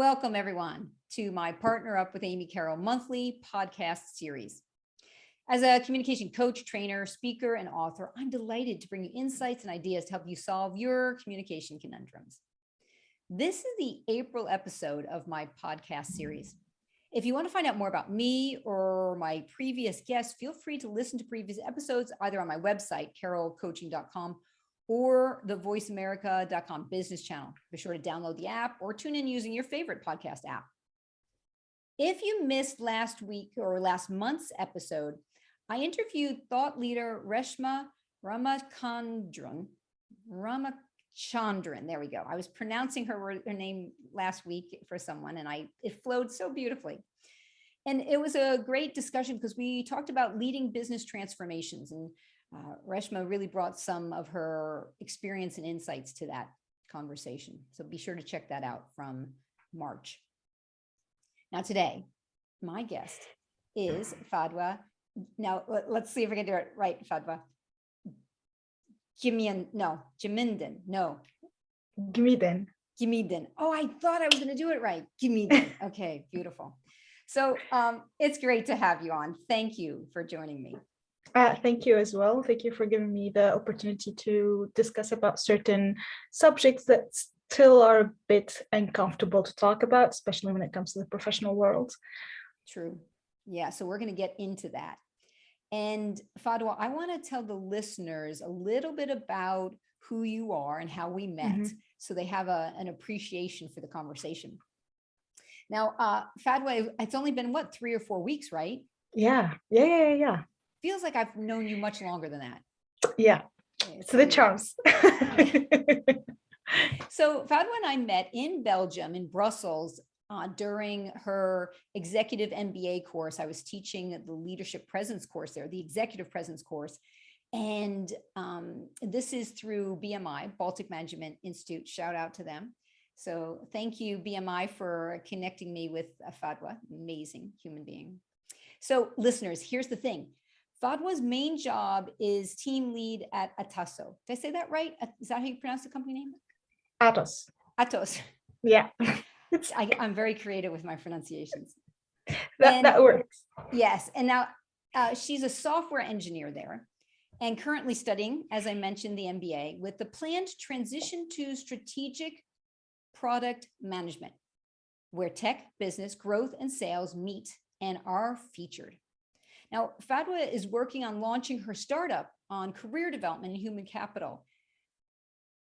Welcome, everyone, to my Partner Up with Amy Carroll monthly podcast series. As a communication coach, trainer, speaker, and author, I'm delighted to bring you insights and ideas to help you solve your communication conundrums. This is the April episode of my podcast series. If you want to find out more about me or my previous guests, feel free to listen to previous episodes either on my website, carrollcoaching.com, or the voiceamerica.com business channel. Be sure to download the app or tune in using your favorite podcast app. If you missed last week or last month's episode, I interviewed thought leader Reshma Ramachandran. There we go. I was pronouncing her name last week for someone and it flowed so beautifully. And it was a great discussion because we talked about leading business transformations, and Reshma really brought some of her experience and insights to that conversation. So be sure to check that out from March. Now today, my guest is Fadwa. Now let's see if we can do it right, Fadwa. Gmiden. Oh, I thought I was going to do it right. Gmiden. Okay, beautiful. So it's great to have you on. Thank you for joining me. Thank you as well. Thank you for giving me the opportunity to discuss about certain subjects that still are a bit uncomfortable to talk about, especially when it comes to the professional world. True. Yeah, so we're going to get into that. And Fadwa, I want to tell the listeners a little bit about who you are and how we met, so they have an appreciation for the conversation. Now, Fadwa, it's only been, 3 or 4 weeks, right? Yeah. Feels like I've known you much longer than that. Yeah, it's the charms. So Fadwa and I met in Belgium, in Brussels, during her executive MBA course. I was teaching the leadership presence course there, the executive presence course. And this is through BMI, Baltic Management Institute. Shout out to them. So thank you, BMI, for connecting me with Fadwa, amazing human being. So listeners, here's the thing. Fadwa's main job is team lead at Ataso. Did I say that right? Is that how you pronounce the company name? Atos. Yeah. I'm very creative with my pronunciations. That works. Yes. And now she's a software engineer there and currently studying, as I mentioned, the MBA with the plan to transition to strategic product management, where tech, business, growth, and sales meet and are featured. Now, Fadwa is working on launching her startup on career development and human capital.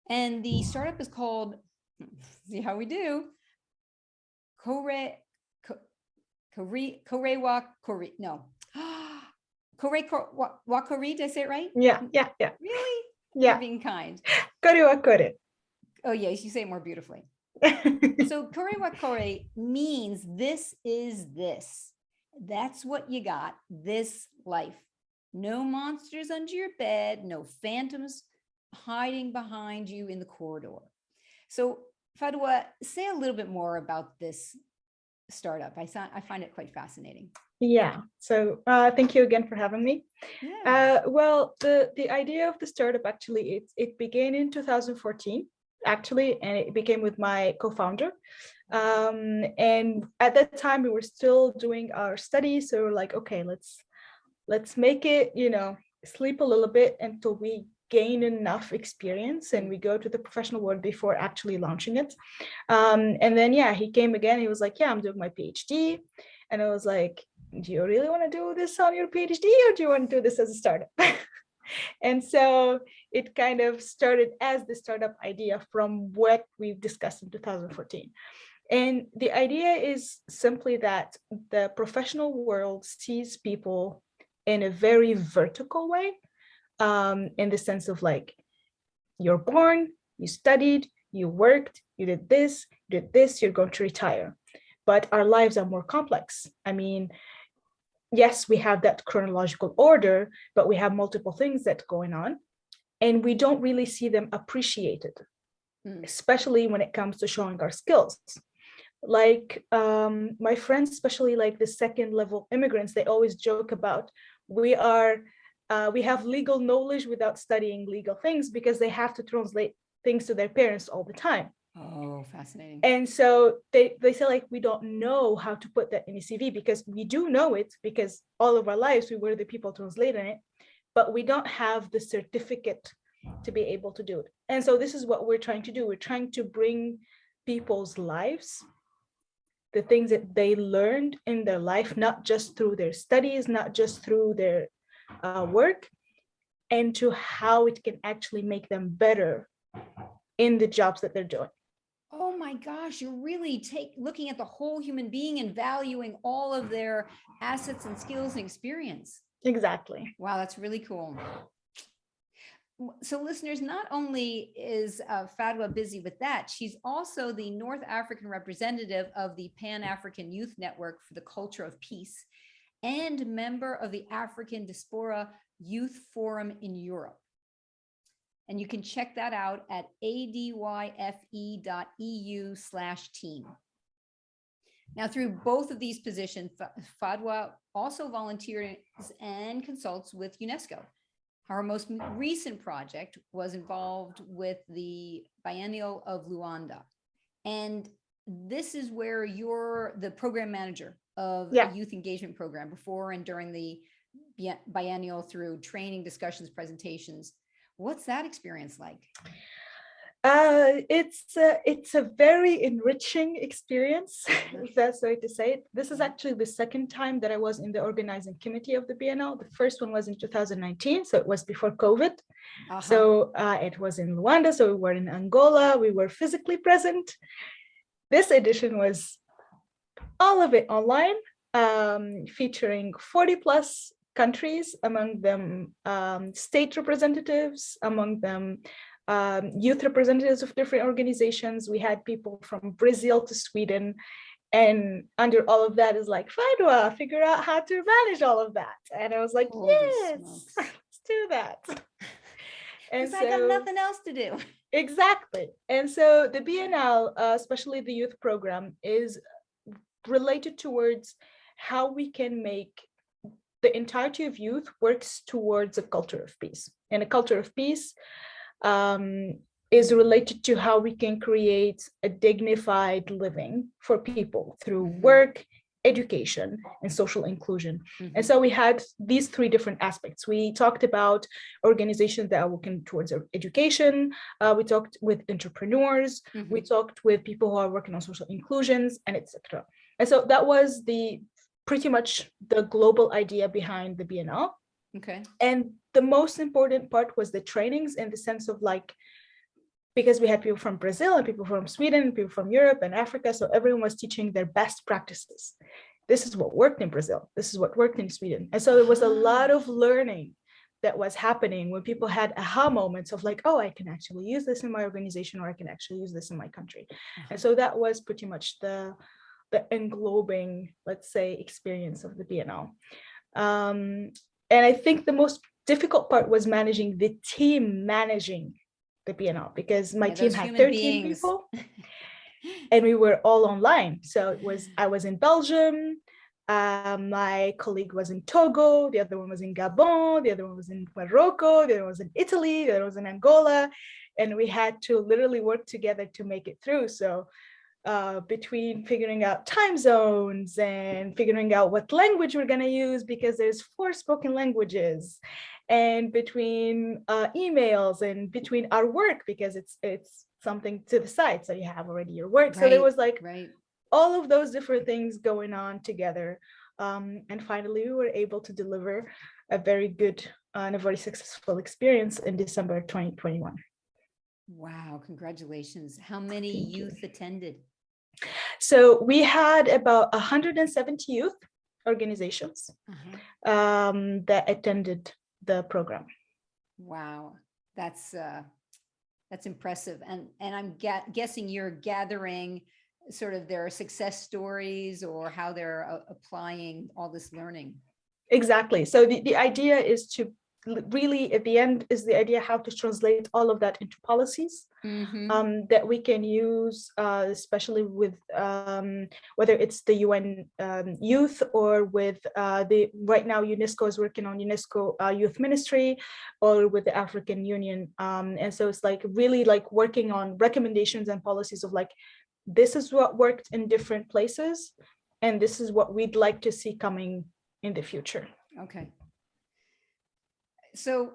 And the startup is called, see how we do, Kore Wakori, did I say it right? Yeah. Really? Yeah. You're being kind. Kore. Oh, yes, you say it more beautifully. So Kore Wakore means this is this. That's what you got, this life. No monsters under your bed, no phantoms hiding behind you in the corridor. So Fadwa, say a little bit more about this startup. I find it quite fascinating. Yeah. So thank you again for having me. Yeah. Well, the idea of the startup actually, it began in 2014, actually, and it became with my co-founder. And at that time we were still doing our studies. So we're like, okay, let's make it, sleep a little bit until we gain enough experience and we go to the professional world before actually launching it. And then, he came again. He was like, I'm doing my PhD. And I was like, do you really want to do this on your PhD or do you want to do this as a startup? And so it kind of started as the startup idea from what we've discussed in 2014. And the idea is simply that the professional world sees people in a very vertical way, in the sense of like, you're born, you studied, you worked, you did this, you're going to retire. But our lives are more complex. I mean, yes, we have that chronological order, but we have multiple things that going on, and we don't really see them appreciated, especially when it comes to showing our skills. Like my friends, especially like the second level immigrants, they always joke about we have legal knowledge without studying legal things because they have to translate things to their parents all the time. Oh, fascinating. And so they say like, we don't know how to put that in a CV, because we do know it, because all of our lives we were the people translating it, but we don't have the certificate to be able to do it. And so this is what we're trying to do. We're trying to bring people's lives, the things that they learned in their life, not just through their studies, not just through their work, and to how it can actually make them better in the jobs that they're doing. Oh my gosh, you're really looking at the whole human being and valuing all of their assets and skills and experience. Exactly. Wow, that's really cool. So listeners, not only is Fadwa busy with that, she's also the North African representative of the Pan-African Youth Network for the Culture of Peace and member of the African Diaspora Youth Forum in Europe. And you can check that out at adyfe.eu/team. Now, through both of these positions, Fadwa also volunteers and consults with UNESCO. Her most recent project was involved with the Biennial of Luanda. And this is where you're the program manager of a youth engagement program before and during the biennial, through training, discussions, presentations. What's that experience like? It's a very enriching experience, if that's the way to say it. This is actually the second time that I was in the organizing committee of the Biennale. The first one was in 2019, so it was before COVID. So it was in Luanda, so we were in Angola, we were physically present. This edition was all of it online, featuring 40 plus countries, among them state representatives, among them youth representatives of different organizations. We had people from Brazil to Sweden, and under all of that is like, Fadwa, figure out how to manage all of that. And I was like, yes, let's do that. And so I got nothing else to do. Exactly. And so the Biennale, especially the youth program, is related towards how we can make the entirety of youth works towards a culture of peace. And a culture of peace is related to how we can create a dignified living for people through work, education, and social inclusion. And so we had these three different aspects. We talked about organizations that are working towards education. We talked with entrepreneurs. We talked with people who are working on social inclusions, and etc. And so that was pretty much the global idea behind the Biennale. Okay. And the most important part was the trainings, in the sense of like, because we had people from Brazil and people from Sweden, and people from Europe and Africa. So everyone was teaching their best practices. This is what worked in Brazil. This is what worked in Sweden. And so there was a lot of learning that was happening when people had aha moments of like, oh, I can actually use this in my organization, or I can actually use this in my country. And so that was pretty much the englobing, let's say, experience of the Biennale. And I think the most difficult part was managing the team managing the Biennale, because my team had 13 people and we were all online. So I was in Belgium, my colleague was in Togo, the other one was in Gabon, the other one was in Morocco, the other one was in Italy, the other was in Angola, and we had to literally work together to make it through. So between figuring out time zones and figuring out what language we're going to use, because there's 4 spoken languages, and between emails, and between our work, because it's something to the side, so you have already your work. So there was like all of those different things going on together, and finally we were able to deliver a very good and a very successful experience in December 2021. Wow, congratulations. How many youth attended? So we had about 170 youth organizations that attended the program. Wow, that's impressive. And I'm guessing you're gathering sort of their success stories, or how they're applying all this learning. Exactly. So the idea is to really at the end is the idea how to translate all of that into policies that we can use, especially with whether it's the UN youth or with right now UNESCO is working on UNESCO Youth Ministry or with the African Union. And so it's like really like working on recommendations and policies of like, this is what worked in different places, and this is what we'd like to see coming in the future. Okay. So,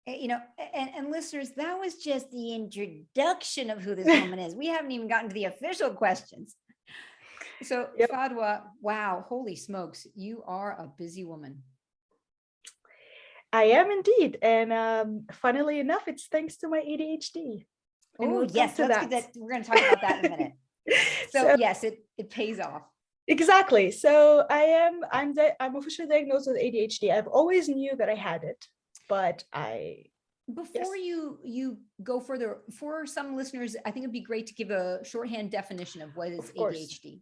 you know, and listeners, that was just the introduction of who this woman is. We haven't even gotten to the official questions. So, yep. Fadwa, wow, holy smokes, you are a busy woman. I am indeed. And funnily enough, it's thanks to my ADHD. Oh, yes, let's get that. We're going to talk about that in a minute. So yes, it pays off. Exactly. So I'm officially diagnosed with ADHD. I've always knew that I had it, but before you go further, for some listeners, I think it'd be great to give a shorthand definition of what is ADHD.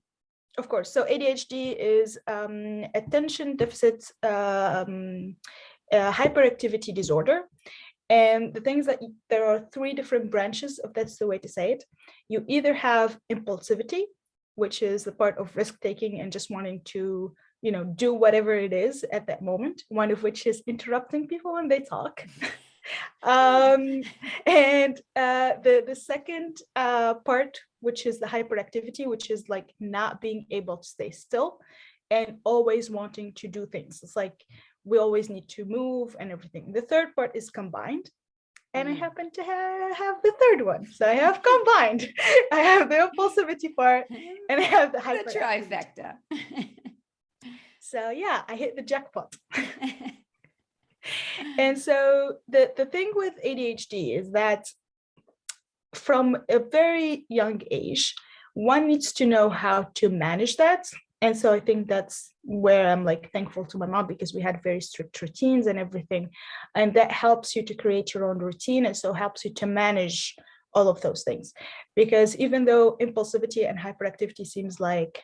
Of course. So ADHD is attention deficit hyperactivity disorder. And the things that there are three different branches, if that's the way to say it. You either have impulsivity, which is the part of risk taking and just wanting to, you know, do whatever it is at that moment. One of which is interrupting people when they talk. And the second part, which is the hyperactivity, which is like not being able to stay still and always wanting to do things. It's like we always need to move and everything. The third part is combined. And I happen to have the third one. So I have combined. I have the impulsivity part and I have the hyperactivity. The trifecta. So yeah, I hit the jackpot. And so the thing with ADHD is that from a very young age, one needs to know how to manage that. And so I think that's where I'm like thankful to my mom, because we had very strict routines and everything. And that helps you to create your own routine. And so helps you to manage all of those things. Because even though impulsivity and hyperactivity seems like,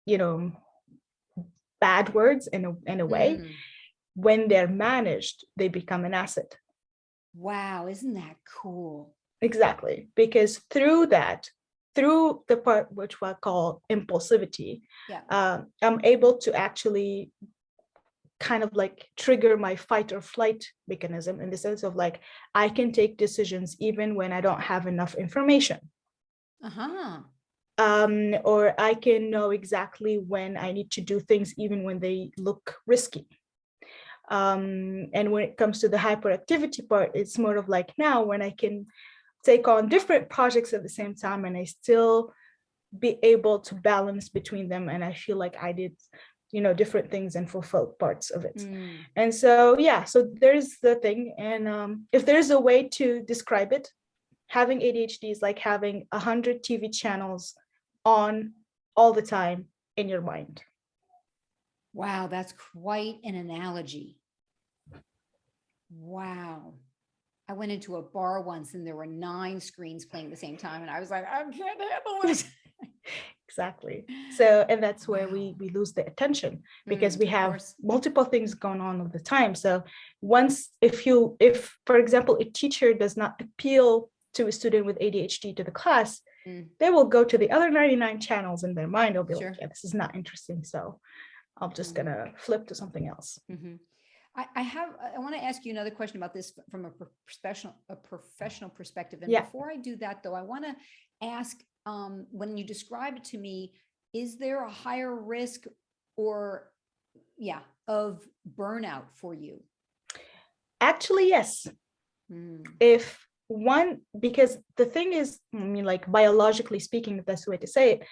you know, bad words in a way, when they're managed, they become an asset. Wow, isn't that cool? Exactly. Because through the part which I call impulsivity, I'm able to actually kind of like trigger my fight or flight mechanism, in the sense of like, I can take decisions even when I don't have enough information. Or I can know exactly when I need to do things, even when they look risky. And when it comes to the hyperactivity part, it's more of like now when I can take on different projects at the same time and I still be able to balance between them, and I feel like I did, you know, different things and fulfilled parts of it. And so yeah, so there's the thing. And if there's a way to describe it, having ADHD is like having 100 TV channels on all the time in your mind. Wow, that's quite an analogy. Wow. I went into a bar once and there were 9 screens playing at the same time. And I was like, I can't handle it. Exactly. So, and that's where we lose the attention, because we have multiple things going on all the time. So if, for example, a teacher does not appeal to a student with ADHD to the class, they will go to the other 99 channels in their mind. They'll be like, yeah, this is not interesting. So I'm just going to flip to something else. I want to ask you another question about this from a professional perspective. And before I do that, though, I want to ask, when you describe it to me, is there a higher risk of burnout for you? Actually, yes. Because the thing is, I mean, like biologically speaking, if that's the way to say it,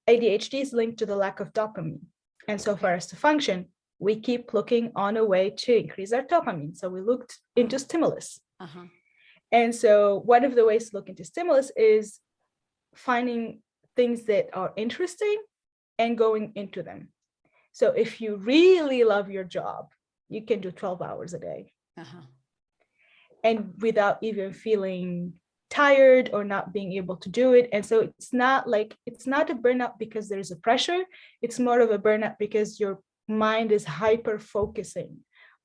ADHD is linked to the lack of dopamine. And so for us to function, we keep looking on a way to increase our dopamine. So we looked into stimulus. And so one of the ways to look into stimulus is finding things that are interesting and going into them. So if you really love your job, you can do 12 hours a day. And without even feeling tired or not being able to do it. And so it's not a burnout because there's a pressure. It's more of a burnout because your mind is hyper focusing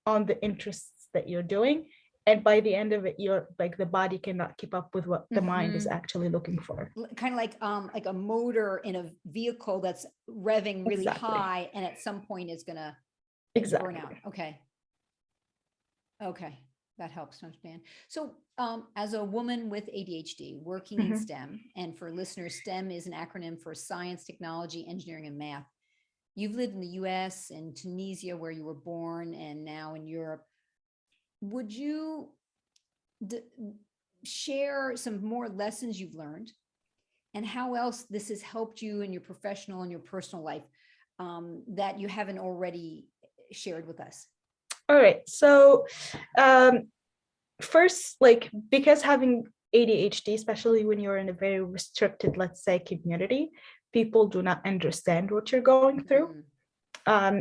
on the interests that you're doing. And by the end of it, you're like, the body cannot keep up with what the mind is Mhm. actually looking for. Kind of like a motor in a vehicle that's revving really Exactly. high, and at some point is gonna Exactly. burn out. Okay, that helps to understand. So, as a woman with ADHD working in Mhm. STEM, and for listeners, STEM is an acronym for science, technology, engineering, and math. You've lived in the US and Tunisia, where you were born, and now in Europe. Would you d- share some more lessons you've learned and how else this has helped you in your professional and your personal life, that you haven't already shared with us? All right. So, first, like, because having ADHD, especially when you're in a very restricted, let's say, community, people do not understand what you're going through. Mm.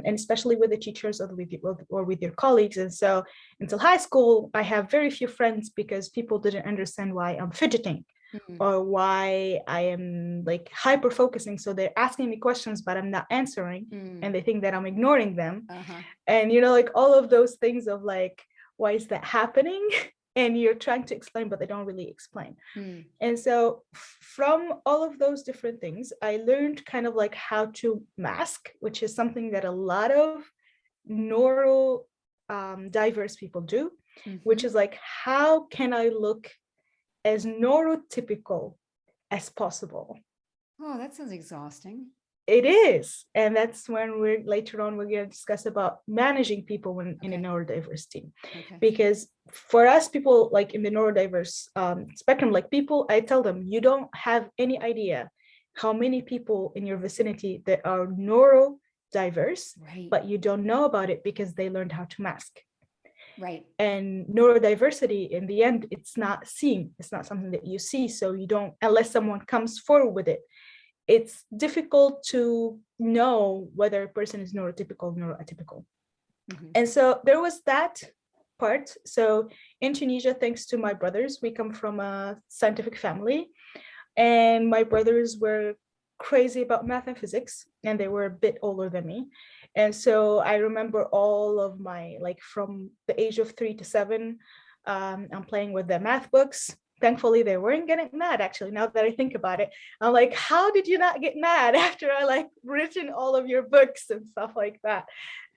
And especially with the teachers or with your colleagues. And so until high school, I have very few friends because people didn't understand why I'm fidgeting Mm. or why I am like hyper focusing. So they're asking me questions, but I'm not answering. Mm. And they think that I'm ignoring them. Uh-huh. And, like all of those things of like, why is that happening? And you're trying to explain, but they don't really explain. Mm. And so from all of those different things, I learned kind of like how to mask, which is something that a lot of neuro diverse people do, which is like, how can I look as neurotypical as possible? Oh, that sounds exhausting. It is. And that's when later on, we're going to discuss about managing people when in a Okay. neurodiverse team. Okay. Because for us, people like in the neurodiverse spectrum, like people, I tell them, you don't have any idea how many people in your vicinity that are neurodiverse, Right. but you don't know about it because they learned how to mask. Right. And neurodiversity, in the end, it's not seen. It's not something that you see. So you don't, unless someone comes forward with it, it's difficult to know whether a person is neurotypical or neuroatypical. Mhm. And so there was that part. So in Tunisia, thanks to my brothers, we come from a scientific family, and my brothers were crazy about math and physics, and they were a bit older than me. And so I remember all of my, like from the age of 3 to 7, I'm playing with the math books. Thankfully, they weren't getting mad, actually, now that I think about it. I'm like, how did you not get mad after I like written all of your books and stuff like that?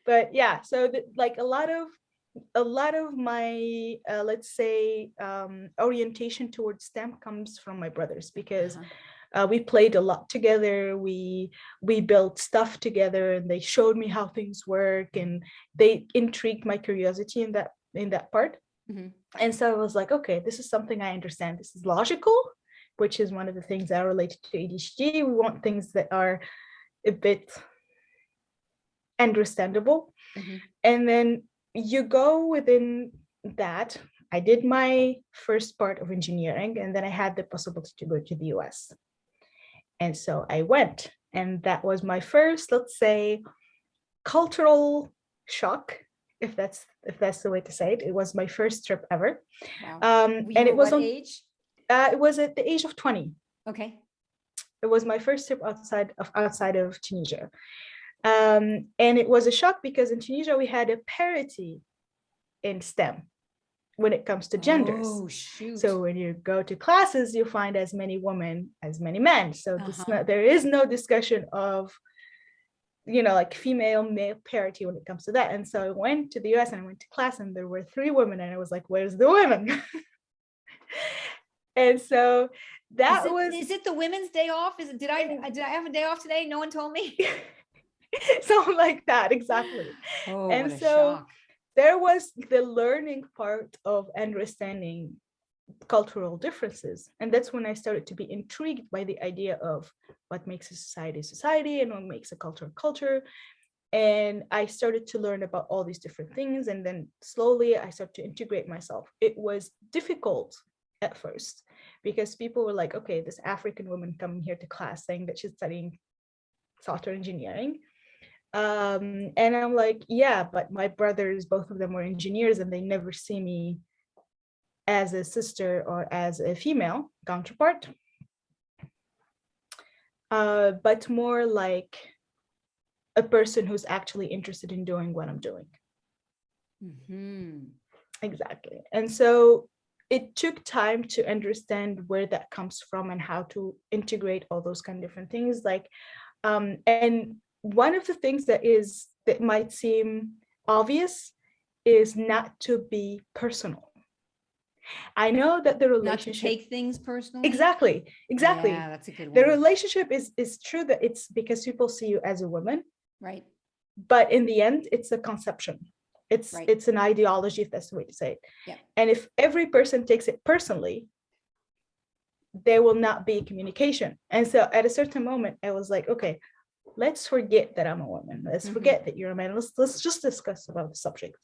But yeah, so like a lot of my let's say orientation towards STEM comes from my brothers, because we played a lot together. We built stuff together, and they showed me how things work, and they intrigued my curiosity in that part. Mhm. And so I was like, okay, this is something I understand. This is logical, which is one of the things that are related to ADHD. We want things that are a bit understandable. Mhm. And then you go within that. I did my first part of engineering, and then I had the possibility to go to the US. And so I went, and that was my first, let's say, cultural shock, if that's the way to say it. It was my first trip ever. Wow. And You were it was what on age? it was at the age of 20. Okay. It was my first trip outside of Tunisia. And it was a shock because in Tunisia we had a parity in STEM when it comes to genders. Oh, shoot. So when you go to classes, you find as many women as many men. So there is no discussion of, like female male parity when it comes to that. And so I went to the US and I went to class, and there were 3 women, and I was like, where's the women? And so that is it the Women's Day off? Did I have a day off today? No one told me. something like that, exactly. Oh, And what a so shock. there was the learning part of understanding cultural differences. And that's when I started to be intrigued by the idea of what makes a society and what makes a culture. And I started to learn about all these different things. And then slowly I started to integrate myself. It was difficult at first because people were like, okay, this African woman coming here to class saying that she's studying software engineering. And I'm like, yeah, but my brothers, both of them were engineers, and they never see me as a sister or as a female counterpart, but more like a person who's actually interested in doing what I'm doing. Mm-hmm. Exactly. And so it took time to understand where that comes from and how to integrate all those kind of different things. Like, and one of the things that might seem obvious is not to be personal. I know that the Not to relationship, take things personally. exactly. Yeah, that's a good The one. relationship is true that it's because people see you as a woman, Right. but in the end, it's a conception. Right. It's an ideology, if that's the way to say it. Yeah. And if every person takes it personally, there will not be communication. And so at a certain moment, I was like, okay, let's forget that I'm a woman. Let's forget that you're a man. Let's just discuss about the subject.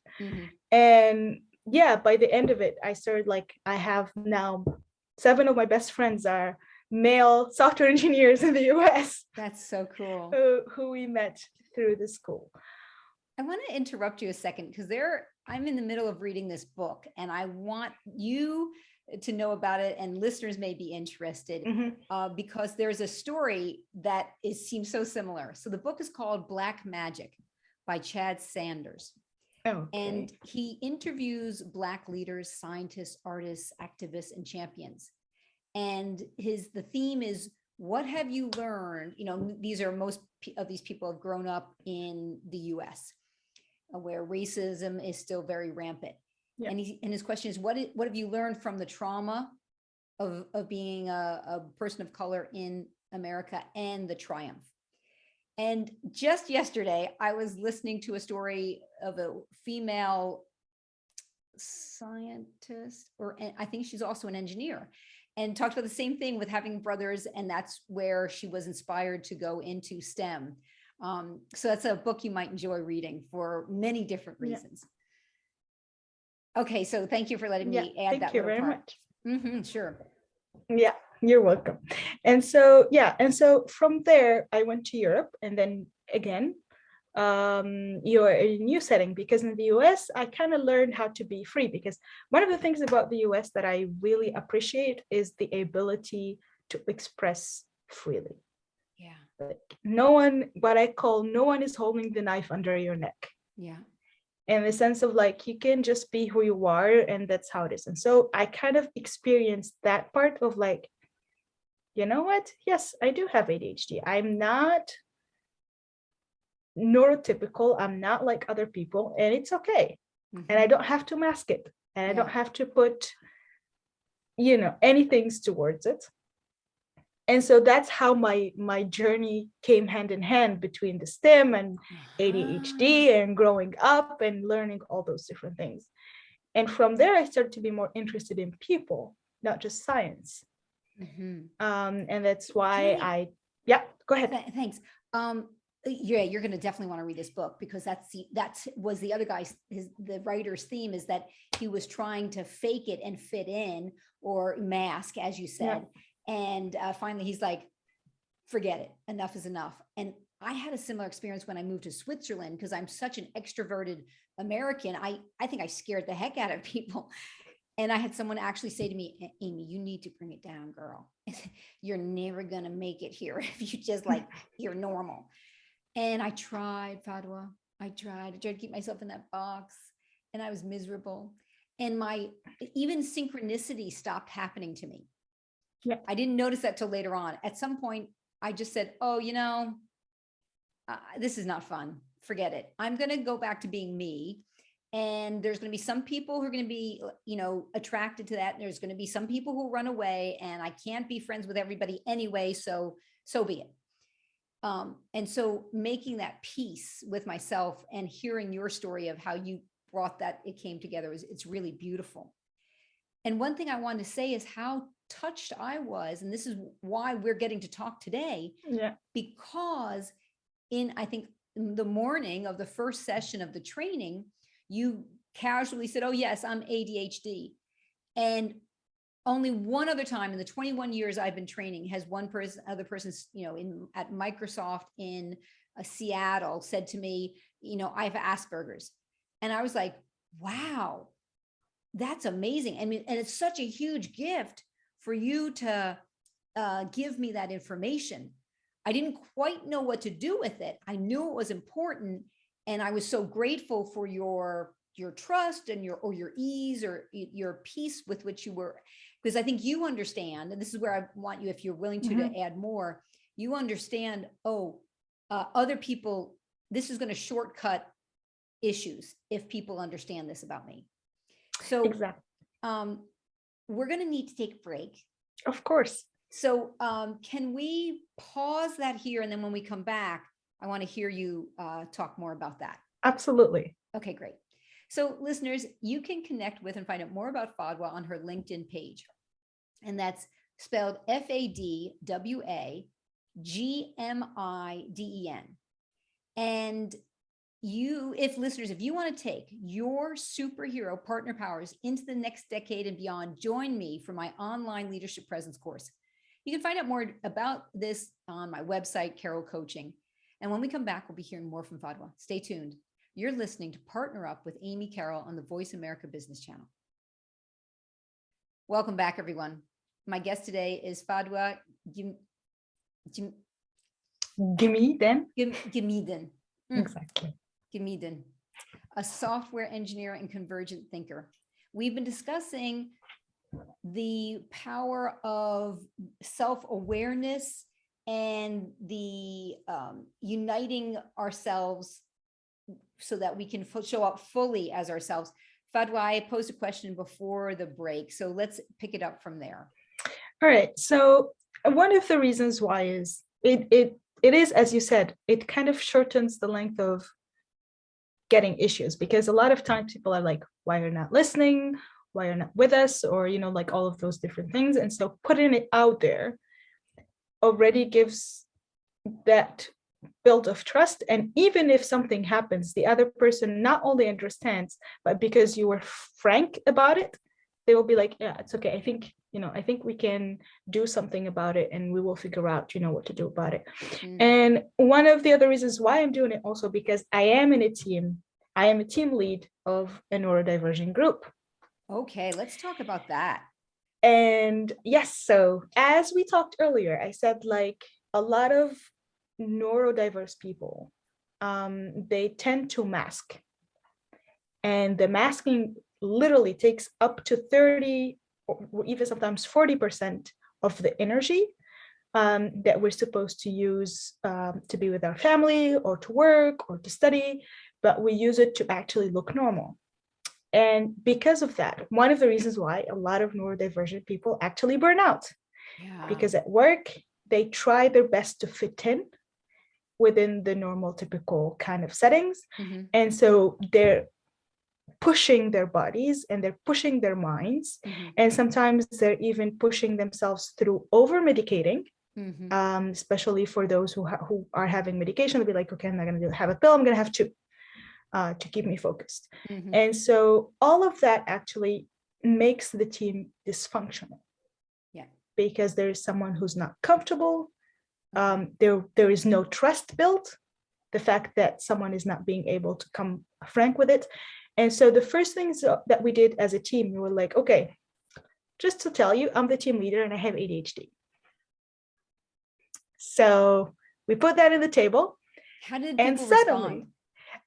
And yeah, by the end of it, I started like, I have now 7 of my best friends are male software engineers in the US. That's so cool. Who we met through the school. I want to interrupt you a second because I'm in the middle of reading this book and I want you to know about it, and listeners may be interested because there's a story that seems so similar. So the book is called Black Magic by Chad Sanders. Okay. And he interviews Black leaders, scientists, artists, activists, and champions. And the theme is, what have you learned? You know, most of these people have grown up in the US, where racism is still very rampant. Yeah. And his question is, what have you learned from the trauma of being a person of color in America and the triumph? And just yesterday, I was listening to a story of a female scientist, I think she's also an engineer, and talked about the same thing with having brothers. And that's where she was inspired to go into STEM. So that's a book you might enjoy reading for many different reasons. Yeah. Okay, so thank you for letting me add that. Thank you very much. Sure. Yeah, you're welcome. And so, from there, I went to Europe, and then again, you're in a new setting, because in the US, I kind of learned how to be free, because one of the things about the US that I really appreciate is the ability to express freely. Yeah. Like no one is holding the knife under your neck. Yeah. In the sense of like, you can just be who you are, and that's how it is. And so I kind of experienced that part of like, you know what? Yes, I do have ADHD. I'm not neurotypical. I'm not like other people, and it's okay. And I don't have to mask it. And I don't have to put, any things towards it. And so that's how my journey came hand in hand between the STEM and ADHD and growing up and learning all those different things. And from there, I started to be more interested in people, not just science. And that's why go ahead. Thanks. You're going to definitely want to read this book, because that was the other guy's, the writer's theme, is that he was trying to fake it and fit in, or mask, as you said. Yeah. And finally, he's like, forget it. Enough is enough. And I had a similar experience when I moved to Switzerland, because I'm such an extroverted American. I think I scared the heck out of people. And I had someone actually say to me, Amy, you need to bring it down, girl. You're never going to make it here if you just you're normal. And I tried, Fadwa. I tried to keep myself in that box, and I was miserable. And even synchronicity stopped happening to me. Yeah. I didn't notice that till later on. At some point, I just said, oh, this is not fun. Forget it. I'm going to go back to being me. And there's going to be some people who are going to be, attracted to that. And there's going to be some people who run away, and I can't be friends with everybody anyway. So be it. And so making that peace with myself and hearing your story of how you brought that, it came together, it's really beautiful. And one thing I wanted to say is how touched I was, and this is why we're getting to talk today. Yeah. Because I think in the morning of the first session of the training, you casually said, oh yes, I'm ADHD. And only one other time in the 21 years I've been training has other person, at Microsoft in Seattle said to me, I have Asperger's. And I was like, wow, that's amazing. I mean, and it's such a huge gift for you to give me that information. I didn't quite know what to do with it. I knew it was important. And I was so grateful for your your trust and your ease or your peace with which you were, because I think you understand, and this is where I want you, if you're willing to add more, you understand, other people, this is going to shortcut issues if people understand this about me. So Exactly. We're going to need to take a break. Of course. So can we pause that here? And then when we come back, I want to hear you talk more about that. Absolutely. Okay, great. So listeners, you can connect with and find out more about Fadwa on her LinkedIn page. And that's spelled FadwaGmiden. And if you want to take your superhero partner powers into the next decade and beyond, join me for my online leadership presence course. You can find out more about this on my website, Carroll Coaching. And when we come back, we'll be hearing more from Fadwa. Stay tuned. You're listening to Partner Up with Amy Carroll on the Voice America Business Channel. Welcome back, everyone. My guest today is Fadwa Gmiden. Gmiden. Exactly. Gmiden, a software engineer and convergent thinker. We've been discussing the power of self-awareness and the uniting ourselves so that we can show up fully as ourselves. Fadwa, I posed a question before the break, so let's pick it up from there. All right. So one of the reasons why is it is, as you said, it kind of shortens the length of getting issues, because a lot of times people are like, why you're not listening, why you're not with us, or, like all of those different things. And so putting it out there already gives that build of trust. And even if something happens, the other person not only understands, but because you were frank about it, they will be like, yeah, it's okay. I think we can do something about it, and we will figure out, what to do about it. And one of the other reasons why I'm doing it also because I am in a team. I am a team lead of a neurodivergent group. Okay, let's talk about that. And yes, so as we talked earlier, I said like a lot of neurodiverse people, they tend to mask. And the masking literally takes up to 30 or even sometimes 40% of the energy that we're supposed to use to be with our family or to work or to study, but we use it to actually look normal. And because of that, one of the reasons why a lot of neurodivergent people actually burn out, because at work, they try their best to fit in within the normal, typical kind of settings. And so they're pushing their bodies and they're pushing their minds. And sometimes they're even pushing themselves through over-medicating, especially for those who are having medication. They'll be like, okay, I'm not going to have a pill. I'm going to have two to keep me focused. And so all of that actually makes the team dysfunctional. Because there is someone who's not comfortable. There is no trust built. The fact that someone is not being able to come frank with it. And so the first things that we did as a team, we were like, okay, just to tell you, I'm the team leader and I have ADHD. So we put that in the table. How did people respond?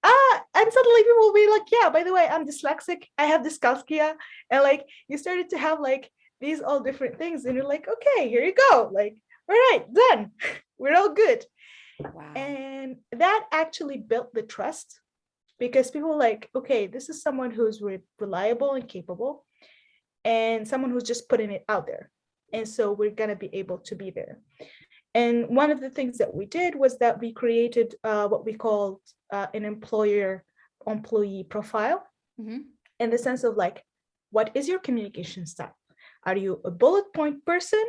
And suddenly people will be like, yeah, by the way, I'm dyslexic. I have dyscalculia. And like, you started to have like these all different things. And you're like, okay, here you go. Like, all right, done. We're all good. Wow. And that actually built the trust, because people were like, okay, this is someone who's reliable and capable, and someone who's just putting it out there. And so we're going to be able to be there. And one of the things that we did was that we created what we called an employee profile, in the sense of like, what is your communication style? Are you a bullet point person?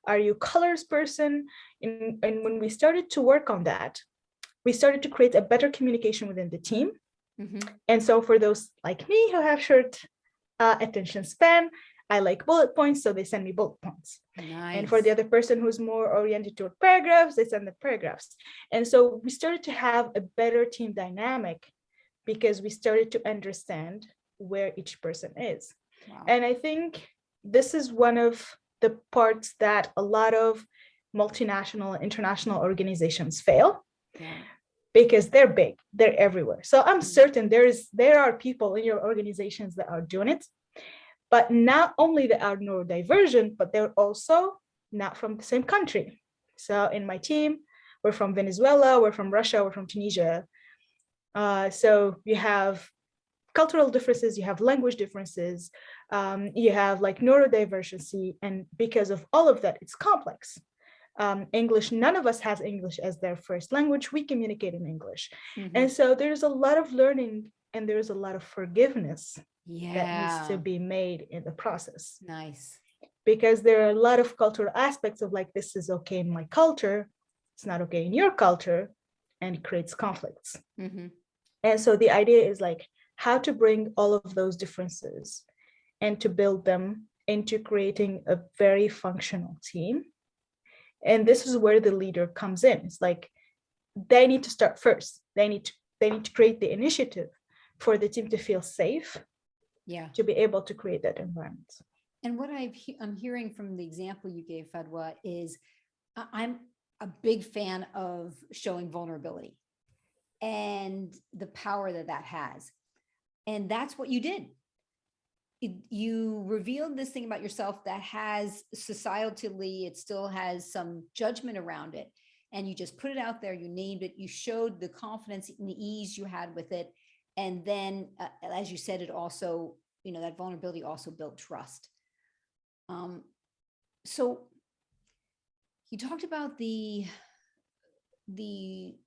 Are you colors person? And when we started to work on that, we started to create a better communication within the team. And so for those like me who have short attention span, I like bullet points, so they send me bullet points. Nice. And for the other person who's more oriented toward paragraphs, they send the paragraphs. And so we started to have a better team dynamic because we started to understand where each person is. Wow. And I think this is one of the parts that a lot of multinational, international organizations fail. because they're big, they're everywhere. So I'm certain there are people in your organizations that are doing it, but not only that are neurodivergent, but they're also not from the same country. So in my team, we're from Venezuela, we're from Russia, we're from Tunisia. So you have cultural differences, you have language differences, you have like neurodiversity, and because of all of that, it's complex. English, none of us has English as their first language. We communicate in English. And so there's a lot of learning and there's a lot of forgiveness that needs to be made in the process. Nice. Because there are a lot of cultural aspects of like, this is okay in my culture, it's not okay in your culture, and it creates conflicts. And so the idea is like how to bring all of those differences and to build them into creating a very functional team. And this is where the leader comes in. It's like they need to start first. They need to create the initiative for the team to feel safe, to be able to create that environment. And what I'm hearing from the example you gave, Fadwa, is I'm a big fan of showing vulnerability and the power that has. And that's what you did. You revealed this thing about yourself that has societally, it still has some judgment around it. And you just put it out there, you named it, you showed the confidence and the ease you had with it. And then, as you said, it also, that vulnerability also built trust. So you talked about the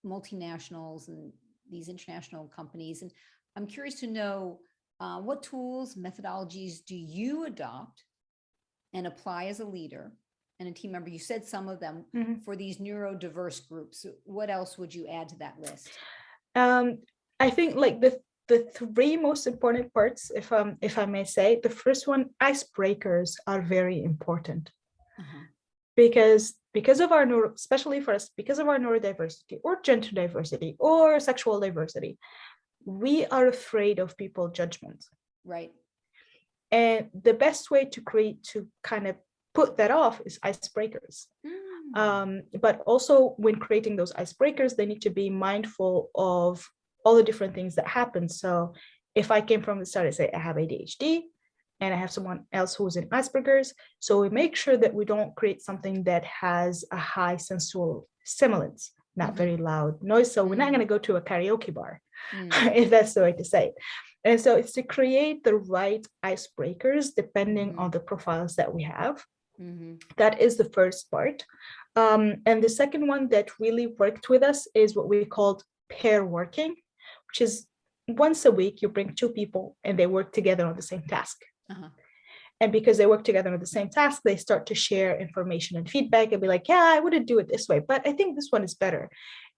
multinationals and these international companies. And I'm curious to know, what tools, methodologies do you adopt and apply as a leader and a team member? You said some of them for these neurodiverse groups. What else would you add to that list? I think like the three most important parts, if I may say, the first one, icebreakers are very important. Because of our especially for us, because of our neurodiversity or gender diversity or sexual diversity, we are afraid of people's judgment. Right. And the best way to kind of put that off is icebreakers. But also when creating those icebreakers, they need to be mindful of all the different things that happen. So if I came from the start, I say I have ADHD and I have someone else who's in Asperger's. So we make sure that we don't create something that has a high sensual stimulants, not very loud noise. So we're not going to go to a karaoke bar, if that's the way to say it. And so it's to create the right icebreakers depending on the profiles that we have. That is the first part. And the second one that really worked with us is what we called pair working, which is once a week, you bring two people and they work together on the same task. And because they work together on the same task, they start to share information and feedback and be like, yeah, I wouldn't do it this way, but I think this one is better.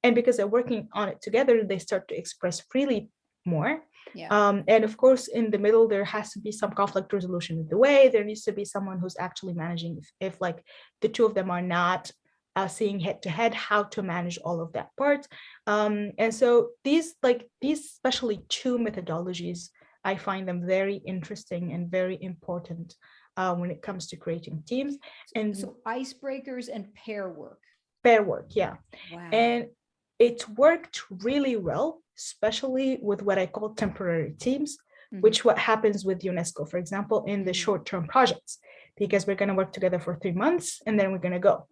And because they're working on it together, they start to express freely more. And of course, in the middle, there has to be some conflict resolution in the way. There needs to be someone who's actually managing if like the two of them are not seeing head to head, how to manage all of that part. And so these especially two methodologies, I find them very interesting and very important when it comes to creating teams. And so icebreakers and pair work. Yeah. Wow. And it worked really well, especially with what I call temporary teams, which what happens with UNESCO, for example, in the short-term projects, because we're going to work together for 3 months and then we're going to go.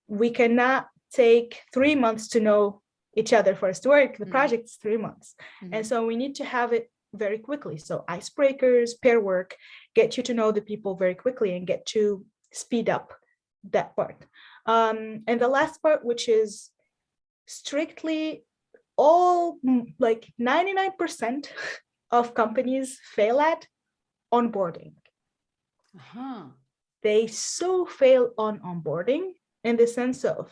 We cannot take 3 months to know each other for us to work. The project is 3 months. And so we need to have it very quickly. So icebreakers, pair work, get you to know the people very quickly and get to speed up that part. And the last part, which is strictly all like 99% of companies fail at onboarding. They so fail on onboarding in the sense of,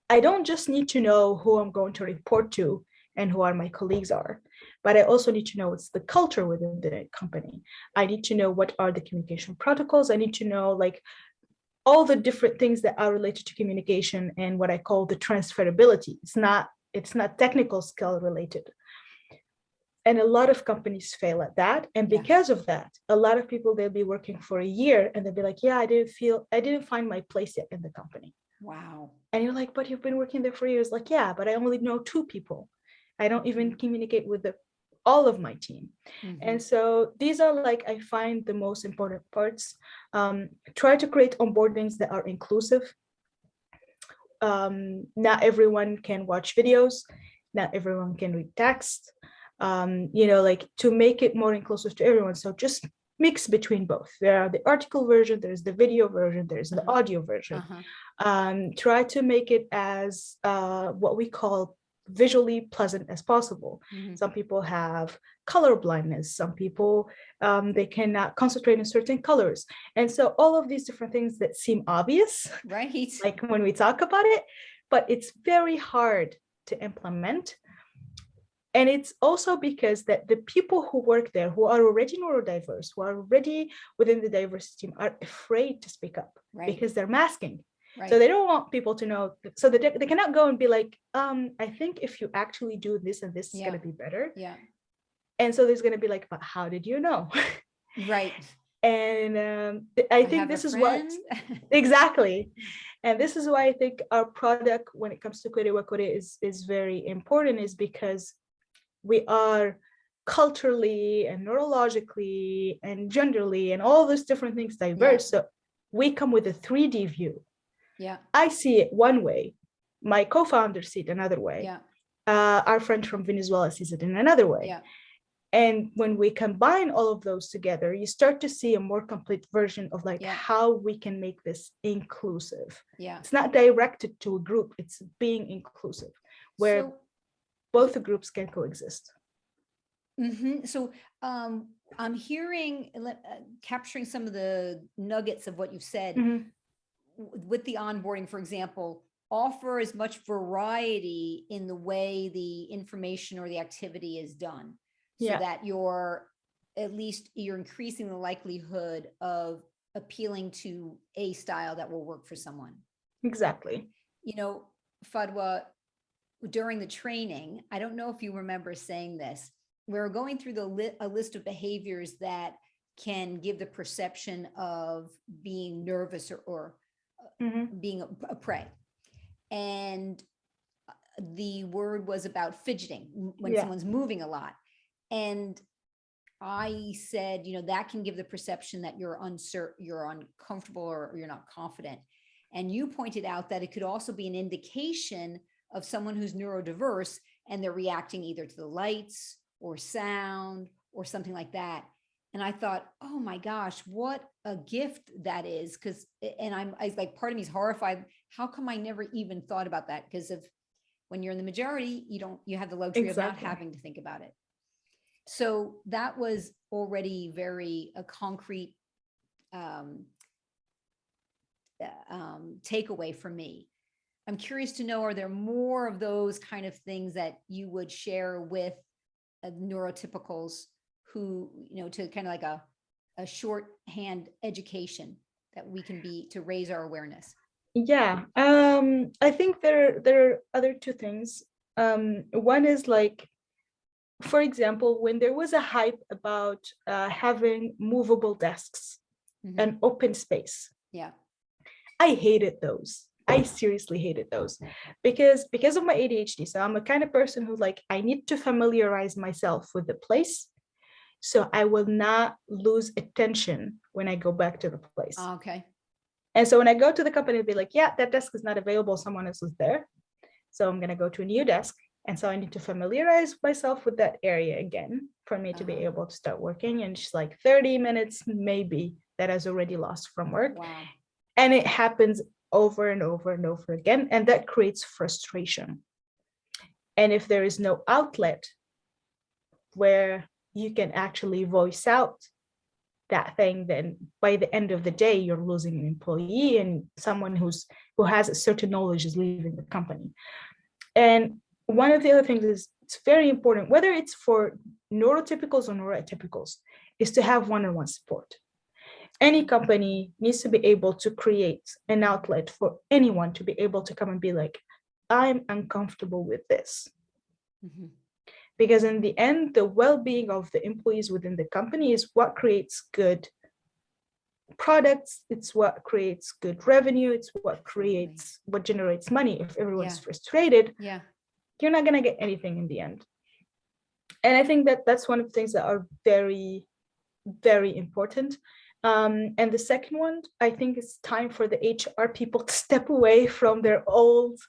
I don't just need to know who I'm going to report to and who are my colleagues are, but I also need to know what's the culture within the company. I need to know what are the communication protocols. I need to know like all the different things that are related to communication and what I call the transferability. It's not technical skill related. And a lot of companies fail at that. And because of that, a lot of people, they'll be working for a year and they'll be like, yeah, I didn't find my place yet in the company. Wow. And you're like, but you've been working there for years. Like, yeah, but I only know 2 people. I don't even communicate with all of my team. And so these are like, I find the most important parts. Try to create onboardings that are inclusive. Not everyone can watch videos. Not everyone can read text. Like to make it more inclusive to everyone. So just mix between both. There are the article version, there's the video version, there's the audio version. Try to make it as what we call visually pleasant as possible. Some people have color blindness. Some people, they cannot concentrate on certain colors. And so all of these different things that seem obvious, Right. like when we talk about it, but it's very hard to implement. And it's also because that the people who work there, who are already neurodiverse, who are already within the diversity team, are afraid to speak up because they're masking. Right. So they don't want people to know. So they cannot go and be like, I think if you actually do this and this is going to be better. Yeah. And so there's going to be like, but how did you know? Right. And I think this is what, exactly. And this is why I think our product, when it comes to Kwere Wakore, is very important, is because we are culturally and neurologically and genderly and all those different things diverse. So we come with a 3D view. Yeah, I see it one way. My co-founder sees it another way. Yeah, our friend from Venezuela sees it in another way. Yeah, and when we combine all of those together, you start to see a more complete version of like how we can make this inclusive. Yeah, it's not directed to a group; it's being inclusive, where both the groups can coexist. So I'm hearing, capturing some of the nuggets of what you've said. With the onboarding, for example, offer as much variety in the way the information or the activity is done, so that you're increasing the likelihood of appealing to a style that will work for someone. Exactly. Fadwa, during the training, I don't know if you remember saying this, we were going through a list of behaviors that can give the perception of being nervous or being a prey. And the word was about fidgeting, when someone's moving a lot. And I said, that can give the perception that you're uncertain, you're uncomfortable, or you're not confident. And you pointed out that it could also be an indication of someone who's neurodiverse, and they're reacting either to the lights or sound or something like that. And I thought, oh my gosh, what a gift that is. I was like, part of me is horrified. How come I never even thought about that? Because when you're in the majority, you have the luxury of not having to think about it. So that was already a concrete takeaway for me. I'm curious to know, are there more of those kind of things that you would share with neurotypicals who, to kind of like a shorthand education that we can be to raise our awareness? Yeah, I think there are other 2 things. One is like, for example, when there was a hype about having movable desks and open space. Yeah, I hated those. I seriously hated those because of my ADHD. So I'm a kind of person who I need to familiarize myself with the place, so I will not lose attention when I go back to the place. Okay. And so when I go to the company, it'll be like, yeah, that desk is not available. Someone else is there. So I'm going to go to a new desk. And so I need to familiarize myself with that area again for me to be able to start working. And just 30 minutes, maybe, that is already lost from work. Wow. And it happens over and over and over again. And that creates frustration. And if there is no outlet where you can actually voice out that thing, then by the end of the day, you're losing an employee, and someone who has a certain knowledge is leaving the company. And one of the other things is, it's very important, whether it's for neurotypicals or neuroatypicals, is to have one-on-one support. Any company needs to be able to create an outlet for anyone to be able to come and be like, I'm uncomfortable with this. Because in the end, the well-being of the employees within the company is what creates good products, it's what creates good revenue, it's what generates money. If everyone's frustrated, you're not going to get anything in the end. And I think that that's one of the things that are very, very important. And the second one, I think it's time for the HR people to step away from their old,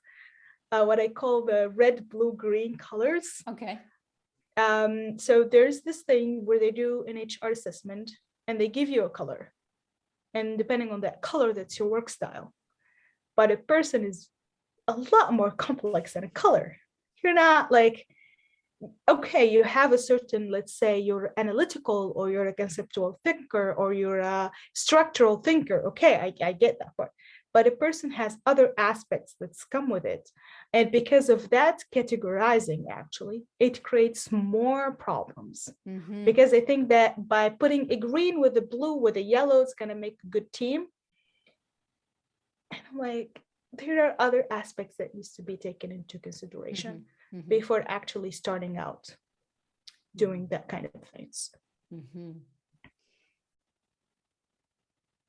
what I call the red, blue, green colors. Okay. So there's this thing where they do an HR assessment and they give you a color. And depending on that color, that's your work style. But a person is a lot more complex than a color. You're not like, okay, you have a certain, let's say you're analytical or you're a conceptual thinker or you're a structural thinker. Okay, I get that part. But a person has other aspects that's come with it. And because of that categorizing, actually, it creates more problems. Because I think that by putting a green with a blue with a yellow, it's going to make a good team. And I'm like, there are other aspects that needs to be taken into consideration before actually starting out doing that kind of things.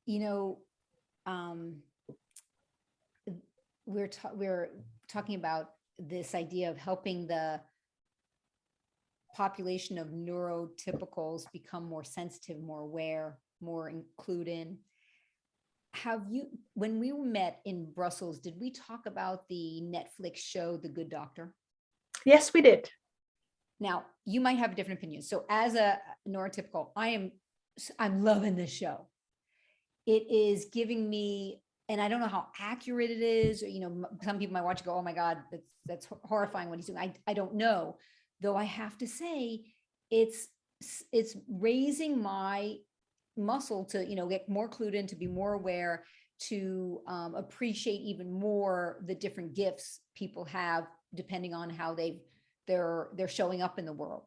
You know, we're talking about this idea of helping the population of neurotypicals become more sensitive, more aware, more included. When we met in Brussels, did we talk about the Netflix show, The Good Doctor? Yes, we did. Now, you might have a different opinion. So as a neurotypical, I'm loving this show. It is giving me, and I don't know how accurate it is, or, some people might watch it go, oh my God, that's horrifying what he's doing. I don't know, though I have to say it's raising my muscle to, get more clued in, to be more aware, to appreciate even more the different gifts people have depending on how they're showing up in the world.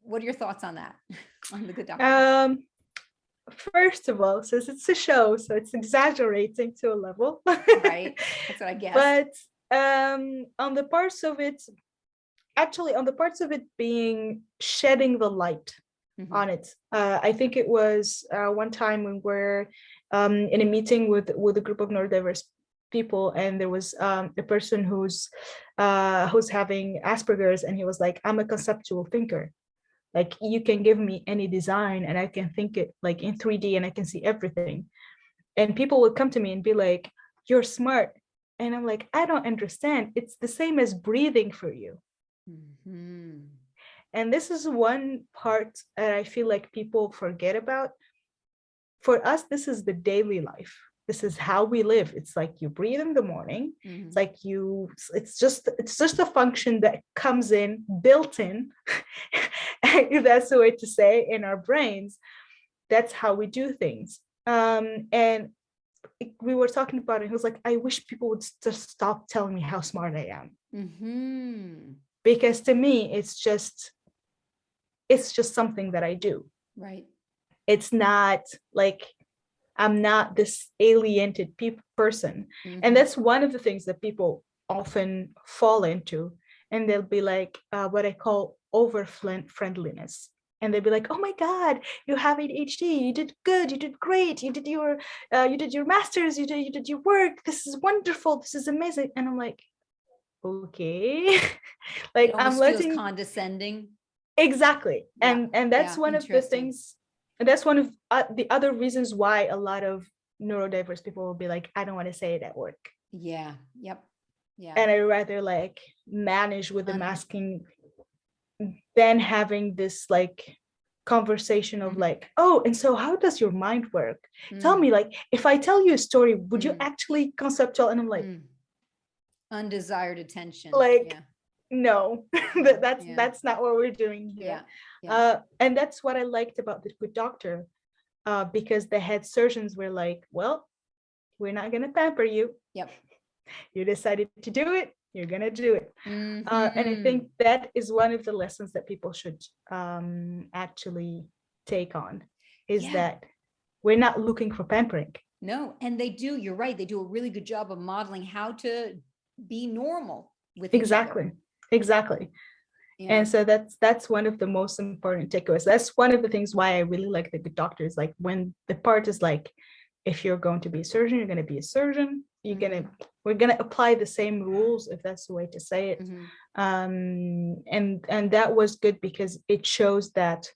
What are your thoughts on that? On The Good Doctor? First of all, since it's a show, so it's exaggerating to a level. Right. That's what I guess. But on the parts of it being shedding the light on it. I think it was one time when we're in a meeting with a group of neurodiverse people, and there was a person who's having Asperger's, and he was like, I'm a conceptual thinker. Like, you can give me any design and I can think it like in 3D and I can see everything. And people would come to me and be like, you're smart. And I'm like, I don't understand. It's the same as breathing for you. And this is one part that I feel like people forget about. For us, this is the daily life. This is how we live. It's like you breathe in the morning. It's like it's just a function that comes in, built in, if that's the way to say, in our brains. That's how we do things. And we were talking about it. He was like, I wish people would just stop telling me how smart I am. Because to me, it's just something that I do. Right. It's not like I'm not this alienated person. And that's one of the things that people often fall into. And they'll be like, what I call over friendliness. And they'll be like, oh my God, you have ADHD. You did good. You did great. You did your master's. You did your work. This is wonderful. This is amazing. And I'm like, okay. Like, I'm letting condescending. Exactly. And that's one of the things. And that's one of the other reasons why a lot of neurodiverse people will be like, I don't want to say it at work. Yeah. Yep. Yeah. And I'd rather like manage with the masking than having this like conversation of like, oh, and so how does your mind work? Tell me, like, if I tell you a story, would you actually conceptual? And I'm like, undesired attention. Like, no, that's not what we're doing here. And that's what I liked about The Good Doctor, because the head surgeons were like, well, we're not going to pamper you. Yep. You decided to do it, you're going to do it. And I think that is one of the lessons that people should actually take on, is that we're not looking for pampering. No, and they do, you're right, they do a really good job of modeling how to be normal with Exactly. Yeah. And so that's one of the most important takeaways. That's one of the things why I really like the good doctors. Like when the part is like, if you're going to be a surgeon, you're going to be a surgeon. We're going to apply the same rules, if that's the way to say it. And that was good because it shows that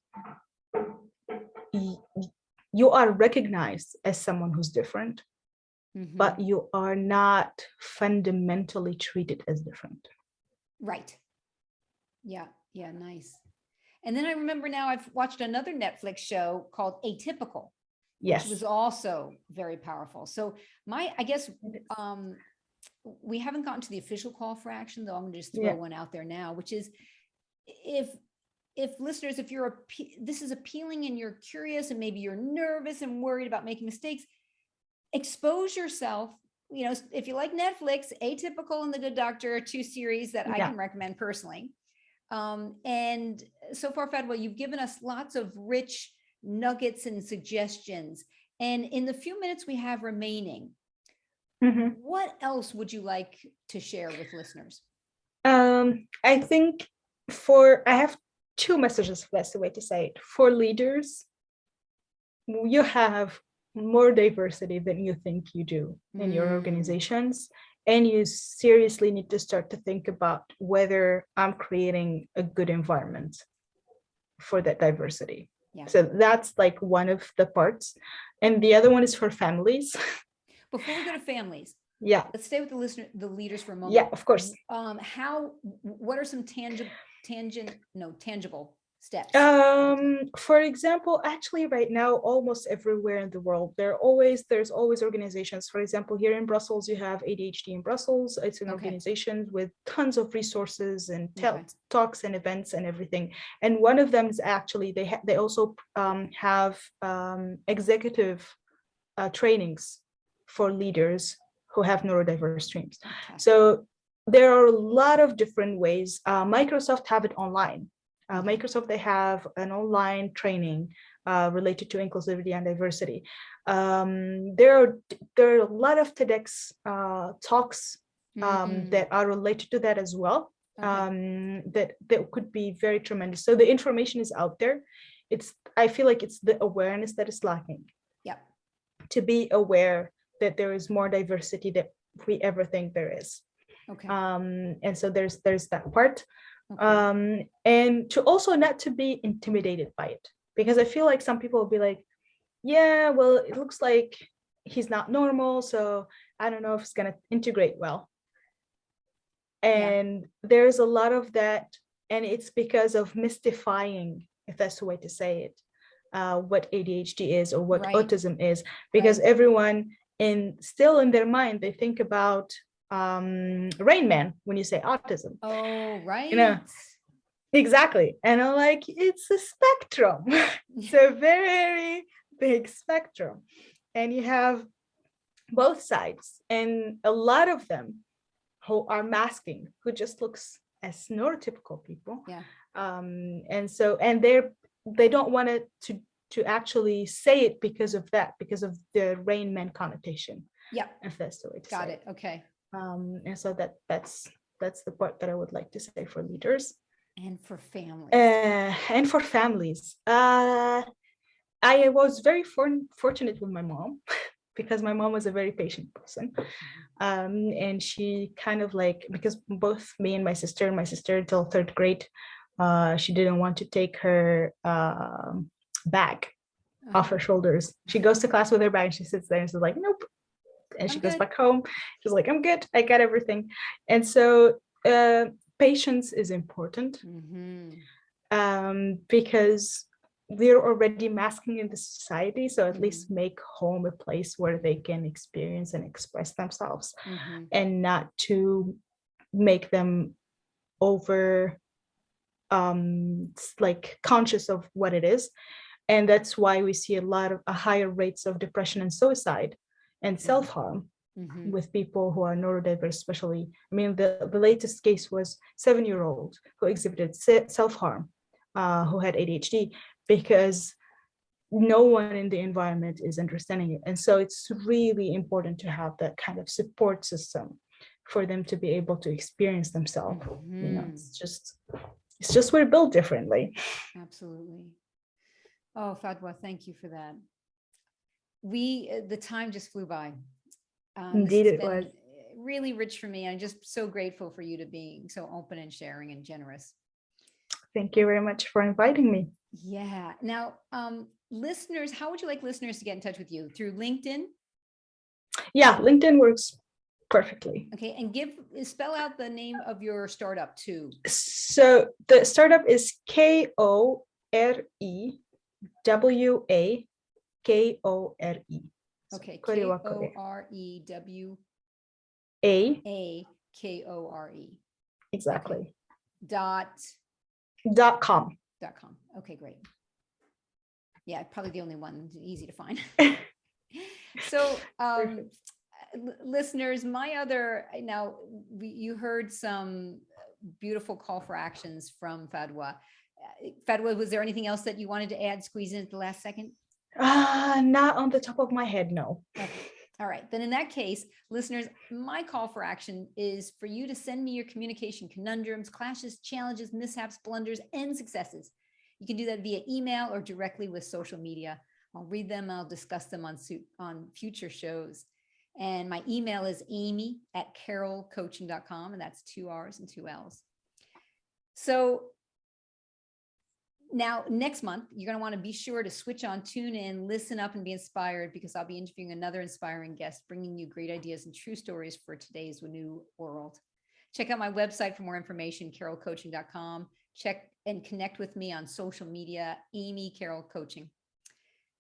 you are recognized as someone who's different, but you are not fundamentally treated as different. Right. Yeah. Yeah. Nice. And then I remember now I've watched another Netflix show called Atypical, Yes. which was also very powerful. So I guess we haven't gotten to the official call for action, though. I'm going to just throw one out there now, which is if listeners, if this is appealing and you're curious and maybe you're nervous and worried about making mistakes, expose yourself. You know, if you like Netflix, Atypical and The Good Doctor are two series that I can recommend personally. And so far, Fadwa, you've given us lots of rich nuggets and suggestions. And in the few minutes we have remaining, what else would you like to share with listeners? I think I have two messages, if that's the way to say it. For leaders, you have more diversity than you think you do in your organizations. And you seriously need to start to think about whether I'm creating a good environment for that diversity. Yeah. So that's like one of the parts. And the other one is for families. Before we go to families, let's stay with the leaders for a moment. Yeah, of course. What are some tangible steps? For example, actually right now, almost everywhere in the world, there's always organizations. For example, here in Brussels, you have ADHD in Brussels. It's an organization with tons of resources and talks and events and everything. And one of them is actually, they also have executive trainings for leaders who have neurodiverse teams. So there are a lot of different ways. Microsoft have it online. Microsoft, they have an online training related to inclusivity and diversity. There are a lot of TEDx talks that are related to that as well. That could be very tremendous. So the information is out there. I feel like it's the awareness that is lacking. Yeah. To be aware that there is more diversity than we ever think there is. Okay. And so there's that part. Okay. And to also not to be intimidated by it, because I feel like some people will be like, yeah, well, it looks like he's not normal, so I don't know if it's going to integrate well. And there's a lot of that, and it's because of mystifying, if that's the way to say it, what ADHD is or what autism is, because everyone still in their mind, they think about Rain Man when you say autism. Oh, right. You know, exactly. And I'm like, it's a spectrum. It's a very big spectrum. And you have both sides, and a lot of them who are masking, who just looks as neurotypical people. Yeah. And they don't want it to actually say it because of the Rain Man connotation. Yeah. If that's the way to say it. Got it. Okay. And so that's the part that I would like to say for leaders and for families. I was very fortunate with my mom because my mom was a very patient person, and she kind of like, because both me and my sister till third grade, she didn't want to take her bag off her shoulders. She goes to class with her bag and she sits there and she's like, nope. And she goes back home. She's like, I'm good. I got everything. And so patience is important because they're already masking in the society. So at least make home a place where they can experience and express themselves and not to make them over like conscious of what it is. And that's why we see a higher rates of depression and suicide and self-harm with people who are neurodiverse, especially. I mean, the latest case was 7-year-old who exhibited self-harm, who had ADHD, because no one in the environment is understanding it. And so it's really important to have that kind of support system for them to be able to experience themselves. You know, it's just It's just we're built differently. Absolutely. Oh, Fadwa, thank you for that. The time just flew by. Indeed, This has it was. been really rich for me. I'm just so grateful for you to being so open and sharing and generous. Thank you very much for inviting me. Yeah. Now, listeners, how would you like listeners to get in touch with you? Through LinkedIn? Yeah, LinkedIn works perfectly. Okay. And spell out the name of your startup too. So the startup is KOREWAKORE. Okay. Korewakore. KOREWAKORE. Exactly. Okay. .com. .com. Okay, great. Yeah, probably the only one easy to find. So, listeners, you heard some beautiful call for actions from Fadwa. Fadwa, was there anything else that you wanted to add, squeeze in at the last second? Not on the top of my head, no. Okay. All right. Then in that case, listeners, my call for action is for you to send me your communication conundrums, clashes, challenges, mishaps, blunders, and successes. You can do that via email or directly with social media. I'll read them. I'll discuss them on future shows. And my email is amy@carrollcoaching.com, and that's 2 R's and 2 L's. So now, next month, you're going to want to be sure to switch on, tune in, listen up, and be inspired, because I'll be interviewing another inspiring guest, bringing you great ideas and true stories for today's new world. Check out my website for more information, carrollcoaching.com. Check and connect with me on social media, Amy Carroll Coaching.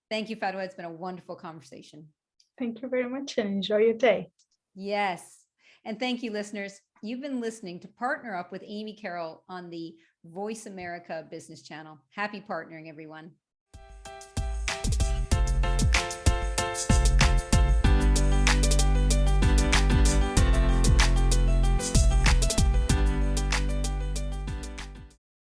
Thank you, Fadwa. It's been a wonderful conversation. Thank you very much, and enjoy your day. Yes. And thank you, listeners. You've been listening to Partner Up with Amy Carroll on the Voice America Business Channel. Happy partnering, everyone.